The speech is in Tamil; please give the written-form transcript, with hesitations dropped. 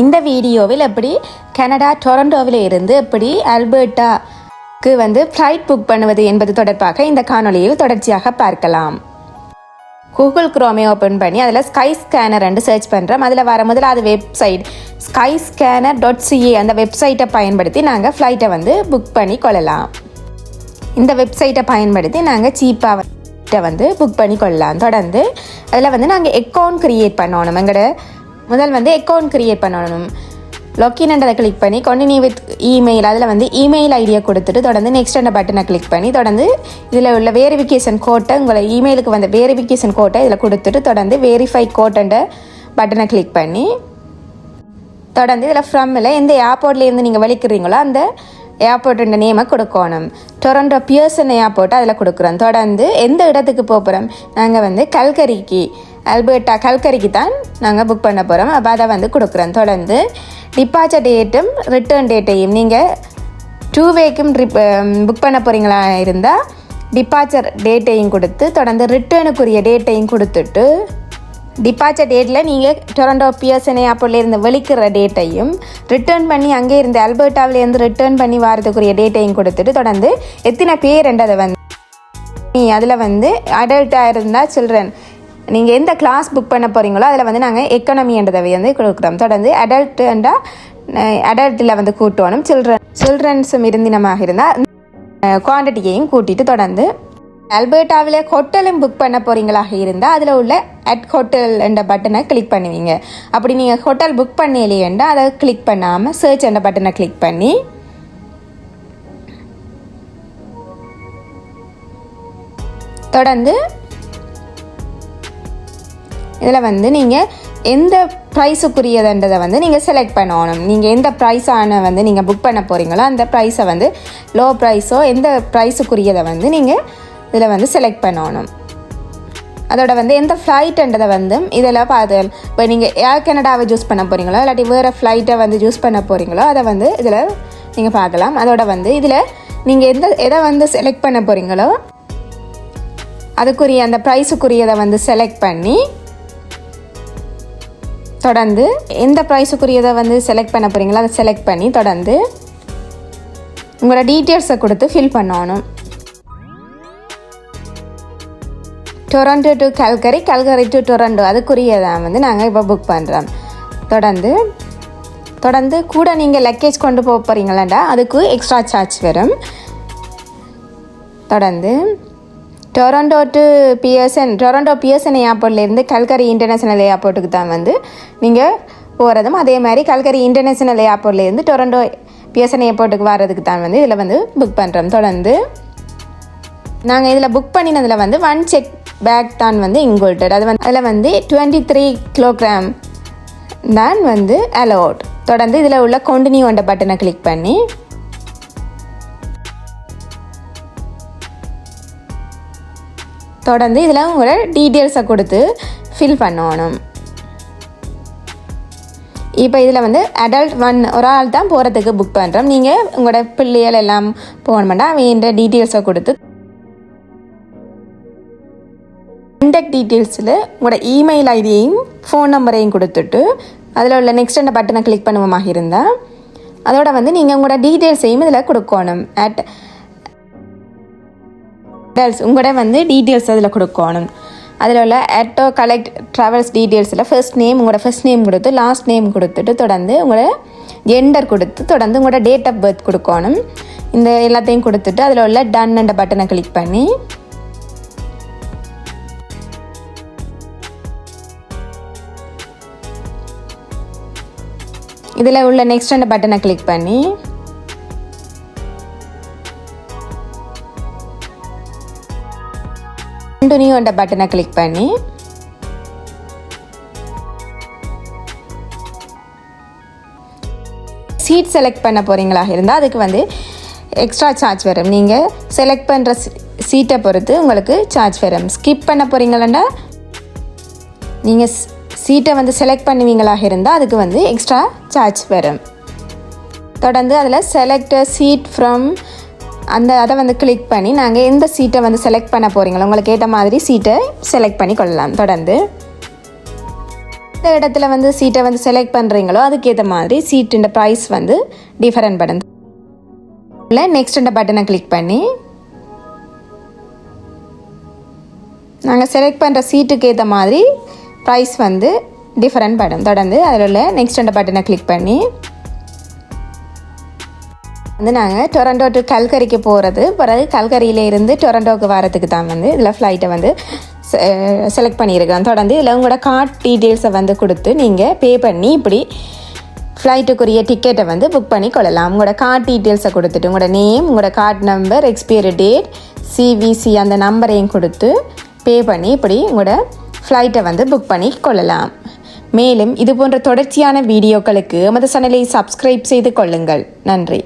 இந்த வீடியோவில் எப்படி கனடா டொரண்டோவில் இருந்து எப்படி அல்பர்ட்டாக்கு ஃப்ளைட் புக் பண்ணுவது என்பது தொடர்பாக இந்த காணொளியில் தொடர்ச்சியாக பார்க்கலாம். கூகுள் குரோமை ஓப்பன் பண்ணி அதில் ஸ்கை ஸ்கேனர் சர்ச் பண்ணுறோம். அதில் வர முதலாவது வெப்சைட் skyscanner.ca அந்த வெப்சைட்டை பயன்படுத்தி நாங்கள் ஃப்ளைட்டை புக் பண்ணி கொள்ளலாம். இந்த வெப்சைட்டை பயன்படுத்தி நாங்கள் சீப்பாக புக் பண்ணி கொள்ளலாம். தொடர்ந்து அதில் நாங்கள் அக்கௌண்ட் க்ரியேட் பண்ணணும். எங்களோட முதல் அக்கௌண்ட் க்ரியேட் பண்ணணும். லொக்கின்ன்றதை கிளிக் பண்ணி கண்டினியூ வித் இமெயில் அதில் இமெயில் ஐடியை கொடுத்துட்டு தொடர்ந்து நெக்ஸ்ட் அந்த பட்டனை கிளிக் பண்ணி தொடர்ந்து இதில் உள்ள வேரிஃபிகேஷன் கோட்டை உங்களை இமெயிலுக்கு வேரிஃபிகேஷன் கோட்டை இதில் கொடுத்துட்டு தொடர்ந்து வேரிஃபை கோட்டன்ற பட்டனை கிளிக் பண்ணி தொடர்ந்து இதில் ஃப்ரம்மில் எந்த ஏர்போர்ட்லேருந்து நீங்கள் வலிக்கிறீங்களோ அந்த ஏர்போர்ட்டுன்ற நேமை கொடுக்கணும். டொரண்டோ பியர்சன் ஏர்போர்ட் அதில் கொடுக்குறோம். தொடர்ந்து எந்த இடத்துக்கு போகிறோம் நாங்கள் கல்கரிக்கு அல்பர்ட்டா கல்கரிக்கு தான் நாங்கள் புக் பண்ண போகிறோம். அப்போ அதை கொடுக்குறோம். தொடர்ந்து டிபார்ச்சர் டேட்டும் ரிட்டர்ன் டேட்டையும் நீங்கள் 2 வேக்கும் புக் பண்ண போகிறீங்களா இருந்தால் டிபார்ச்சர் டேட்டையும் கொடுத்து தொடர்ந்து ரிட்டர்னுக்குரிய டேட்டையும் கொடுத்துட்டு டிபார்ச்சர் டேட்டில் நீங்கள் டொரண்டோ பியர்சன் ஏர்போர்ட்லேருந்து வெளிக்கிற டேட்டையும் ரிட்டர்ன் பண்ணி அங்கே இருந்து அல்பர்ட்டாவிலேருந்து ரிட்டர்ன் பண்ணி வரதுக்குரிய டேட்டையும் கொடுத்துட்டு தொடர்ந்து எத்தனை பேருன்றதை அதில் அடல்ட்டாக இருந்தால் சில்ட்ரன் நீங்கள் எந்த கிளாஸ் புக் பண்ண போகிறீங்களோ அதில் நாங்கள் எக்கனாமின்றதை கொடுக்குறோம். தொடர்ந்து அடல்ட்டில் கூட்டணும். சில்ட்ரன்ஸும் இருந்தினமாக இருந்தால் குவான்டிட்டியையும் கூட்டிட்டு தொடர்ந்து அல்பர்ட்டாவில் ஹோட்டலும் புக் பண்ண போகிறீங்களாக இருந்தால் அதில் உள்ள அட் ஹோட்டல் என்ற பட்டனை கிளிக் பண்ணுவீங்க. அப்படி நீங்கள் ஹோட்டல் புக் பண்ணலையேண்டா அதை கிளிக் பண்ணாமல் சர்ச் என்ற பட்டனை கிளிக் பண்ணி தொடர்ந்து இதில் நீங்கள் எந்த ப்ரைஸுக்குரியதுன்றதை நீங்கள் செலக்ட் பண்ணணும். நீங்கள் எந்த ப்ரைஸான நீங்கள் புக் பண்ண போகிறீங்களோ அந்த ப்ரைஸை லோ ப்ரைஸோ எந்த ப்ரைஸுக்குரியதை நீங்கள் இதில் செலக்ட் பண்ணணும். அதோட எந்த ஃப்ளைட்டுன்றதை இதில் பார்த்து இப்போ நீங்கள் ஏர் கனடாவை சூஸ் பண்ண போகிறீங்களோ இல்லாட்டி வேறு ஃப்ளைட்டை சூஸ் பண்ண போகிறீங்களோ அதை இதில் நீங்கள் பார்க்கலாம். அதோட இதில் நீங்கள் எதை செலக்ட் பண்ண போகிறீங்களோ அதுக்குரிய அந்த ப்ரைஸுக்குரியதை செலக்ட் பண்ணி தொடர்ந்து எந்த ப்ரைஸுக்குரியதை செலக்ட் பண்ண போகிறீங்களோ அதை செலக்ட் பண்ணி தொடர்ந்து உங்களோட டீட்டெயில்ஸை கொடுத்து ஃபில் பண்ணணும். Toronto to Calgary, Calgary to Toronto அதுக்குரியதான் நாங்கள் இப்போ புக் பண்ணுறோம். தொடர்ந்து கூட நீங்கள் லக்கேஜ் கொண்டு போக போகிறீங்களாண்டா அதுக்கு எக்ஸ்ட்ரா சார்ஜ் வரும். தொடர்ந்து டொரண்டோ டு பியர்சன் ஏர்போர்ட்லேருந்து கல்கரி இன்டர்நேஷ்னல் ஏர்போர்ட்டுக்கு தான் நீங்கள் போகிறதும் அதே மாதிரி கல்கரி இன்டர்நேஷ்னல் ஏர்போர்ட்லேருந்து டொரண்டோ பியர்சன் ஏர்போர்ட்டுக்கு வர்றதுக்கு தான் இதில் புக் பண்ணுறோம். தொடர்ந்து நாங்கள் இதில் புக் பண்ணினதில் 1 செக் பேக் தான் இன்க்ளூடட். அது அதில் 23 கிலோகிராம் தான் அலோட். தொடர்ந்து இதில் உள்ள கண்டினியூ என்ற பட்டனை கிளிக் பண்ணி தொடர்ந்து இதில் உங்களோட டீட்டெயில்ஸை கொடுத்து ஃபில் பண்ணணும். இப்போ இதில் அடல்ட் 1 ஒரு ஆள் தான் போகிறதுக்கு புக் பண்ணுறோம். நீங்கள் உங்களோட பிள்ளைகள் எல்லாம் போகணுமெண்டா அவன் டீட்டெயில்ஸை கொடுத்து கான்டாக்ட் டீட்டெயில்ஸில் உங்களோட இமெயில் ஐடியையும் ஃபோன் நம்பரையும் கொடுத்துட்டு அதில் உள்ள நெக்ஸ்ட் அந்த பட்டனை கிளிக் பண்ணுவோமாக இருந்தால் அதோட நீங்கள் உங்களோட டீட்டெயில்ஸையும் இதில் கொடுக்கணும். உங்களோட டீட்டெயில்ஸ் அதில் கொடுக்கணும். அதில் உள்ள அட்டோ கலெக்ட் ட்ராவல்ஸ் டீட்டெயில்ஸில் ஃபர்ஸ்ட் நேம் உங்களோட ஃபர்ஸ்ட் நேம் கொடுத்து லாஸ்ட் நேம் கொடுத்துட்டு தொடர்ந்து உங்களோட ஜெண்டர் கொடுத்து தொடர்ந்து உங்களோட டேட் ஆஃப் பர்த் கொடுக்கணும். இந்த எல்லாத்தையும் கொடுத்துட்டு அதில் உள்ள டன் என்ற பட்டனை கிளிக் பண்ணி இதில் உள்ள நெக்ஸ்ட் என்ற பட்டனை கிளிக் பண்ணி கண்டினியூ என்ற பட்டனை கிளிக் பண்ணி சீட் செலக்ட் பண்ண போகிறீங்களாக இருந்தால் அதுக்கு எக்ஸ்ட்ரா சார்ஜ் வரும். நீங்கள் செலக்ட் பண்ணுற சீட்டை பொறுத்து உங்களுக்கு சார்ஜ் வரும். ஸ்கிப் பண்ண போகிறீங்களா நீங்கள் சீட்டை செலக்ட் பண்ணுவீங்களாக இருந்தால் அதுக்கு எக்ஸ்ட்ரா சார்ஜ் வரும். தொடர்ந்து அதில் செலக்ட் சீட் ஃப்ரம் அதை கிளிக் பண்ணி நாங்கள் எந்த சீட்டை செலக்ட் பண்ண போகிறீங்களோ உங்களுக்கு ஏற்ற மாதிரி சீட்டை செலக்ட் பண்ணி கொள்ளலாம். தொடர்ந்து இந்த இடத்துல வந்து சீட்டை வந்து செலக்ட் பண்ணுறீங்களோ அதுக்கேற்ற மாதிரி சீட்டுன்ற ப்ரைஸ் வந்து டிஃபரெண்ட் பட்டன் இல்லை நெக்ஸ்ட் பட்டனை கிளிக் பண்ணி நாங்கள் செலக்ட் பண்ணுற சீட்டுக்கு ஏற்ற மாதிரி ப்ரைஸ் வந்து டிஃபரெண்ட் பட்டன் தொடர்ந்து அதில் உள்ள நெக்ஸ்ட் பட்டனை கிளிக் பண்ணி வந்து நாங்கள் டொரண்டோ டு கல்கரிக்கு போகிறது பிறகு கல்கரியில் இருந்து டொரண்டோவுக்கு வரதுக்கு தான் வந்து இதில் ஃப்ளைட்டை வந்து செலக்ட் பண்ணியிருக்கேன் தொடர்ந்து இதில் உங்களோட கார்ட் டீட்டெயில்ஸை வந்து கொடுத்து நீங்கள் பே பண்ணி இப்படி ஃப்ளைட்டுக்குரிய டிக்கெட்டை வந்து புக் பண்ணி கொள்ளலாம். உங்களோட கார்ட் டீட்டெயில்ஸை கொடுத்துட்டு உங்களோட நேம் உங்களோட card number expiry date CVC அந்த நம்பரையும் கொடுத்து பே பண்ணி இப்படி உங்களோட ஃப்ளைட்டை வந்து புக் பண்ணி கொள்ளலாம். மேலும் இது போன்ற தொடர்ச்சியான வீடியோக்களுக்கு எமது சேனலை சப்ஸ்கிரைப் செய்து கொள்ளுங்கள். நன்றி.